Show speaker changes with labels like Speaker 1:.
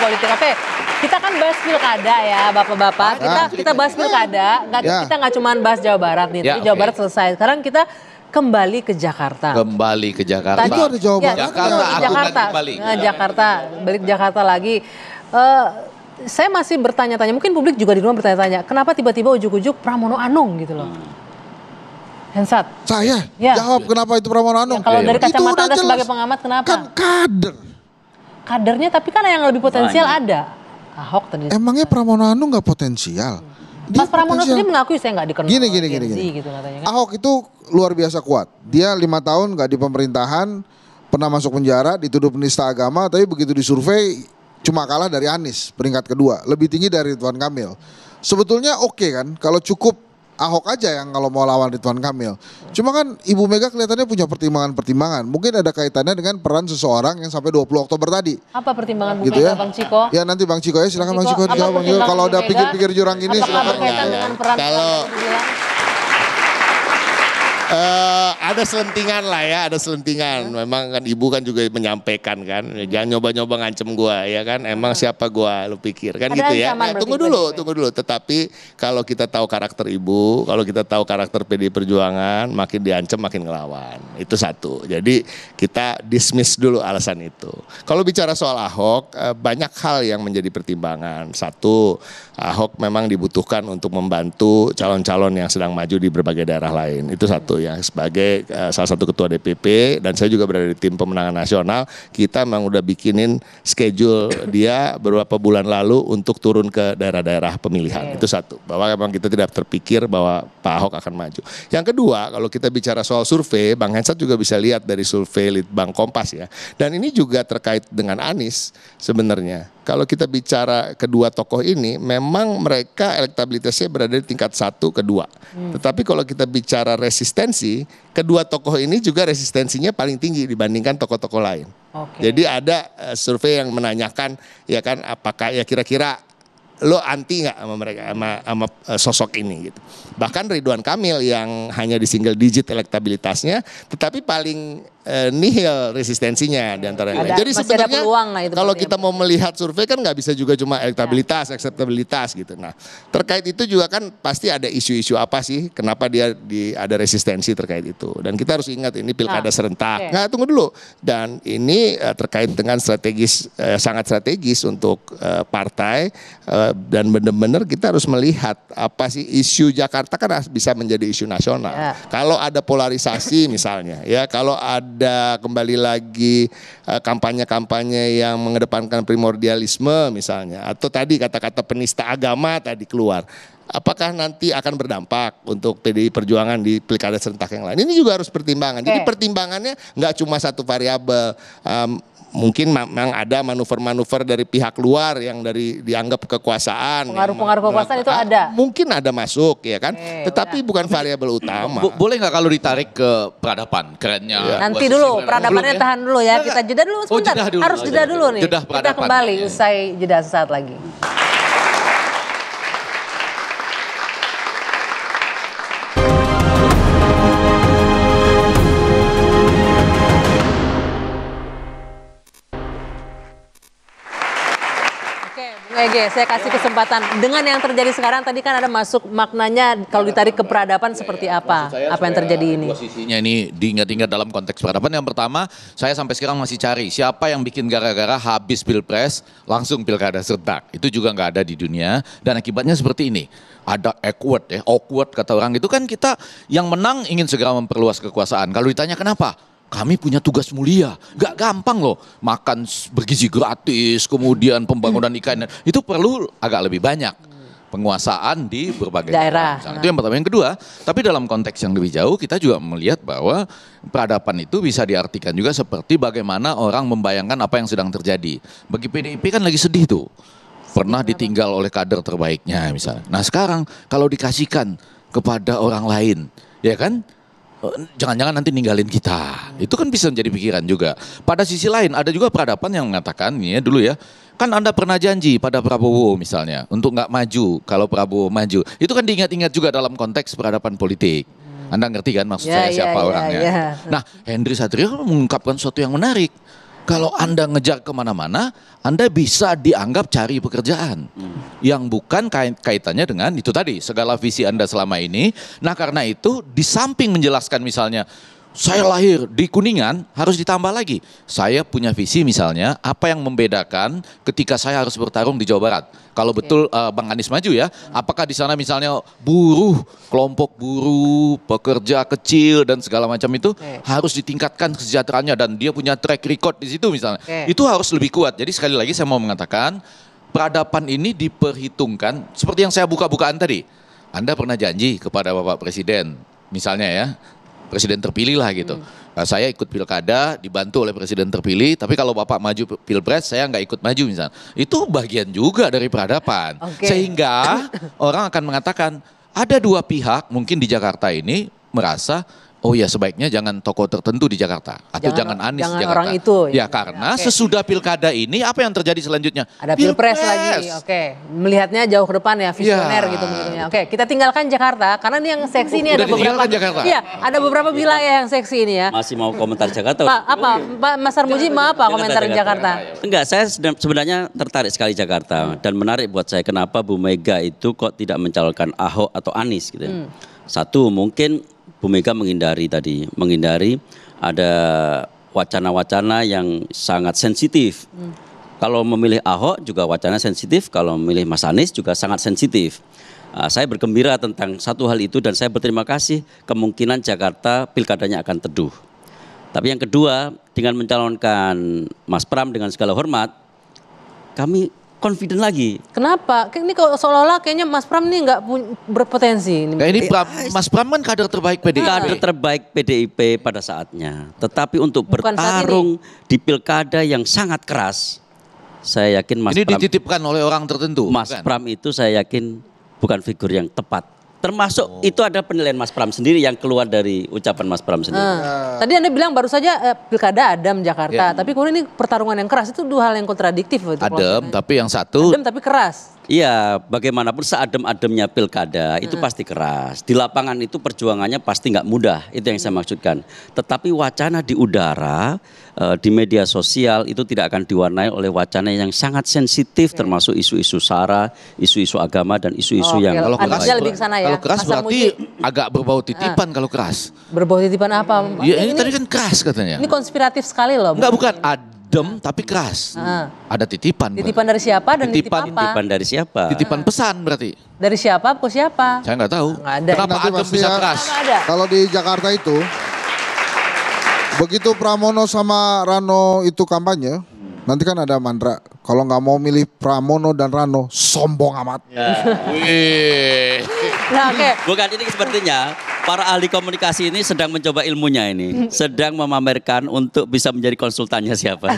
Speaker 1: politik. Oke, kita kan bahas pilkada ya Bapak-Bapak. Kita bahas pilkada, kita nggak cuma bahas Jawa Barat nih, tapi Jawa Barat selesai. Sekarang kita kembali ke Jakarta.
Speaker 2: Kembali ke Jakarta.
Speaker 1: Tadi
Speaker 3: ada Jawa Barat.
Speaker 1: Jakarta, balik ke Jakarta lagi. Saya masih bertanya-tanya, mungkin publik juga di rumah bertanya-tanya, kenapa tiba-tiba ujuk-ujuk Pramono Anung gitu loh. Hensat.
Speaker 3: Saya jawab kenapa itu Pramono Anung.
Speaker 1: Ya, kalau dari kacamata Anda sebagai pengamat kenapa?
Speaker 3: Kan kader.
Speaker 1: Kadernya tapi kan yang lebih potensial ada. Ahok tadi.
Speaker 3: Emangnya Pramono Anung nggak potensial?
Speaker 1: Mas Pramono sendiri mengakui saya nggak dikenal.
Speaker 3: Gini.
Speaker 1: Gitu katanya, kan?
Speaker 3: Ahok itu luar biasa kuat. Dia 5 tahun nggak di pemerintahan, pernah masuk penjara, dituduh penista agama, tapi begitu disurvei cuma kalah dari Anies peringkat kedua, lebih tinggi dari Ridwan Kamil. Sebetulnya oke kan, kalau cukup Ahok aja yang kalau mau lawan Ridwan Kamil. Cuma kan Ibu Mega kelihatannya punya pertimbangan-pertimbangan. Mungkin ada kaitannya dengan peran seseorang yang sampai 20 Oktober tadi.
Speaker 1: Apa pertimbangan Bu
Speaker 3: gitu
Speaker 1: Mega,
Speaker 3: ya?
Speaker 1: Bang Ciko?
Speaker 3: Ya nanti Bang Ciko ya, silakan Bang Ciko dijawab Bang Ciko. Kalau udah pikir-pikir jurang ini silakan.
Speaker 4: Kalau ada selentingan lah ya, ada selentingan. Memang kan ibu kan juga menyampaikan kan, jangan nyoba-nyoba ngancem gua ya kan. Emang siapa gua lu pikir kan
Speaker 1: Ada
Speaker 4: gitu ya.
Speaker 1: ancaman
Speaker 4: Nah, tunggu
Speaker 1: berarti
Speaker 4: dulu. Tetapi kalau kita tahu karakter ibu, kalau kita tahu karakter PDI Perjuangan, makin diancam makin ngelawan. Itu satu. Jadi kita dismiss dulu alasan itu. Kalau bicara soal Ahok, banyak hal yang menjadi pertimbangan. Satu, Ahok memang dibutuhkan untuk membantu calon-calon yang sedang maju di berbagai daerah lain. Itu satu ya, sebagai salah satu ketua DPP dan saya juga berada di tim pemenangan nasional, kita memang udah bikinin schedule dia beberapa bulan lalu untuk turun ke daerah-daerah pemilihan. Itu satu, bahwa memang kita tidak terpikir bahwa Pak Ahok akan maju. Yang kedua, kalau kita bicara soal survei, Bang Hensat juga bisa lihat dari survei Litbang Kompas ya. Dan ini juga terkait dengan Anies sebenarnya. Kalau kita bicara kedua tokoh ini, memang mereka elektabilitasnya berada di tingkat 1, 2. Tetapi kalau kita bicara resistensi, kedua tokoh ini juga resistensinya paling tinggi dibandingkan tokoh-tokoh lain. Jadi ada survei yang menanyakan, ya kan, apakah ya kira-kira lo anti nggak sama mereka, sama sosok ini gitu. Bahkan Ridwan Kamil yang hanya di single digit elektabilitasnya, tetapi paling nihil resistensinya di antara lain. Jadi sebenarnya kalau kita mau melihat survei kan nggak bisa juga cuma elektabilitas, akseptabilitas gitu. Nah terkait itu juga kan pasti ada isu-isu apa sih, kenapa dia ada resistensi terkait itu. Dan kita harus ingat ini pilkada serentak. Nah tunggu dulu. Dan ini terkait dengan strategis, sangat strategis untuk partai. Dan benar-benar kita harus melihat apa sih isu Jakarta kan bisa menjadi isu nasional. Kalau ada polarisasi misalnya, ya kalau ada kembali lagi kampanye-kampanye yang mengedepankan primordialisme misalnya, atau tadi kata-kata penista agama tadi keluar. Apakah nanti akan berdampak untuk PDI Perjuangan di pilkada serentak yang lain? Ini juga harus pertimbangan. Jadi pertimbangannya nggak cuma satu variabel. Mungkin memang ada manuver-manuver dari pihak luar yang dianggap kekuasaan.
Speaker 1: Pengaruh-pengaruh kekuasaan itu ada?
Speaker 4: Mungkin ada masuk ya kan. Tetapi bukan variabel utama.
Speaker 2: Boleh nggak kalau ditarik ke peradaban? Kerennya.
Speaker 1: Nanti dulu, peradabannya tahan dulu ya. Kita jeda dulu sebentar. Harus jeda dulu nih. Kita kembali usai jeda sesaat lagi. Ege, saya kasih kesempatan. Dengan yang terjadi sekarang tadi kan ada masuk maknanya kalau ditarik ke peradaban seperti apa? Apa yang terjadi ini?
Speaker 2: Posisinya ini diingat-ingat dalam konteks peradaban. Yang pertama, saya sampai sekarang masih cari siapa yang bikin gara-gara habis pilpres langsung pilkada serentak. Itu juga nggak ada di dunia dan akibatnya seperti ini. Ada awkward kata orang itu kan kita yang menang ingin segera memperluas kekuasaan. Kalau ditanya kenapa? Kami punya tugas mulia, gak gampang loh makan bergizi gratis, kemudian pembangunan IKN, itu perlu agak lebih banyak penguasaan di berbagai daerah. Itu yang pertama. Yang kedua, tapi dalam konteks yang lebih jauh kita juga melihat bahwa peradaban itu bisa diartikan juga seperti bagaimana orang membayangkan apa yang sedang terjadi. Bagi PDIP kan lagi sedih tuh, pernah ditinggal oleh kader terbaiknya misalnya. Nah sekarang kalau dikasihkan kepada orang lain, ya kan? Jangan-jangan nanti ninggalin kita. Itu kan bisa menjadi pikiran juga. Pada sisi lain ada juga peradaban yang mengatakan ya dulu ya, kan Anda pernah janji pada Prabowo misalnya untuk nggak maju kalau Prabowo maju. Itu kan diingat-ingat juga dalam konteks peradaban politik. Anda ngerti kan maksud saya siapa orangnya. Nah Henry Satrio mengungkapkan sesuatu yang menarik. Kalau Anda ngejar kemana-mana, Anda bisa dianggap cari pekerjaan. Yang bukan kaitannya dengan itu tadi, segala visi Anda selama ini. Nah karena itu, di samping menjelaskan misalnya, saya lahir di Kuningan, harus ditambah lagi. Saya punya visi misalnya, apa yang membedakan ketika saya harus bertarung di Jawa Barat. Kalau betul Bang Anies maju ya, apakah di sana misalnya buruh, kelompok buruh, pekerja kecil dan segala macam itu harus ditingkatkan kesejahteraannya dan dia punya track record di situ misalnya. Itu harus lebih kuat. Jadi sekali lagi saya mau mengatakan, peradaban ini diperhitungkan seperti yang saya buka-bukaan tadi. Anda pernah janji kepada Bapak Presiden, misalnya ya, Presiden terpilih lah gitu. Nah, saya ikut pilkada, dibantu oleh Presiden terpilih, tapi kalau Bapak maju pilpres, saya nggak ikut maju misalnya. Itu bagian juga dari peradaban. Sehingga orang akan mengatakan, ada dua pihak mungkin di Jakarta ini merasa, oh ya sebaiknya jangan tokoh tertentu di Jakarta. Atau jangan Anies di Jakarta.
Speaker 1: Orang itu.
Speaker 2: Ya karena sesudah pilkada ini, apa yang terjadi selanjutnya?
Speaker 1: Ada pilpres lagi, melihatnya jauh ke depan ya, visioner gitu bentuknya. Kita tinggalkan Jakarta, karena ini yang seksi ini ada beberapa.
Speaker 2: Jakarta.
Speaker 1: Iya, ada beberapa wilayah yang seksi ini ya.
Speaker 5: Masih mau komentar Jakarta?
Speaker 1: Pak Mas Armuji mau apa komentar Jakarta?
Speaker 5: Enggak, saya sebenarnya tertarik sekali Jakarta dan menarik buat saya kenapa Bu Mega itu kok tidak mencalonkan Ahok atau Anies gitu. Satu, mungkin Bu Mega menghindari ada wacana-wacana yang sangat sensitif. Kalau memilih Ahok juga wacana sensitif, kalau memilih Mas Anies juga sangat sensitif. Saya bergembira tentang satu hal itu dan saya berterima kasih kemungkinan Jakarta pilkadanya akan teduh. Tapi yang kedua, dengan mencalonkan Mas Pram dengan segala hormat, kami confident lagi.
Speaker 1: Kenapa? Ini kok seolah-olah kayaknya Mas Pram ini nggak berpotensi.
Speaker 2: Nah ini Mas Pram kan kader terbaik PDIP.
Speaker 5: Kader terbaik PDIP pada saatnya. Tetapi untuk bertarung di pilkada yang sangat keras, saya yakin Mas
Speaker 2: ini
Speaker 5: Pram
Speaker 2: dititipkan oleh orang tertentu.
Speaker 5: Mas Pram itu saya yakin bukan figur yang tepat. Termasuk itu ada penilaian Mas Pram sendiri yang keluar dari ucapan Mas Pram sendiri.
Speaker 1: Tadi Anda bilang baru saja pilkada adem Jakarta, tapi kemudian ini pertarungan yang keras itu dua hal yang kontradiktif.
Speaker 2: Adem, tapi yang satu.
Speaker 1: Adem tapi keras.
Speaker 5: Iya, bagaimanapun seadem-ademnya pilkada itu pasti keras. Di lapangan itu perjuangannya pasti nggak mudah, itu yang saya maksudkan. Tetapi wacana di udara, di media sosial itu tidak akan diwarnai oleh wacana yang sangat sensitif, termasuk isu-isu SARA, isu-isu agama dan isu-isu yang
Speaker 2: kalau keras,
Speaker 1: lebih ke sana ya.
Speaker 2: Kalau keras berarti agak berbau titipan kalau keras.
Speaker 1: Berbau titipan apa?
Speaker 2: Ya, ini tadi kan keras katanya.
Speaker 1: Ini konspiratif sekali loh.
Speaker 2: Enggak, bukan adem tapi keras. Ada titipan.
Speaker 1: Titipan dari siapa dan titipan apa?
Speaker 5: Titipan dari siapa?
Speaker 2: Titipan pesan berarti.
Speaker 1: Dari siapa ke siapa?
Speaker 2: Saya nggak tahu.
Speaker 1: Nggak ada.
Speaker 2: Kenapa
Speaker 3: Nanti
Speaker 2: adem
Speaker 3: pasti
Speaker 2: bisa
Speaker 3: ya.
Speaker 2: keras?
Speaker 1: Nggak ada.
Speaker 3: Kalau di Jakarta itu, begitu Pramono sama Rano itu kampanye, nanti kan ada mantra. Kalau nggak mau milih Pramono dan Rano, sombong amat.
Speaker 2: Wih.
Speaker 1: Nah,
Speaker 5: Bukan, ini sepertinya para ahli komunikasi ini sedang mencoba ilmunya ini. Sedang memamerkan untuk bisa menjadi konsultannya siapa.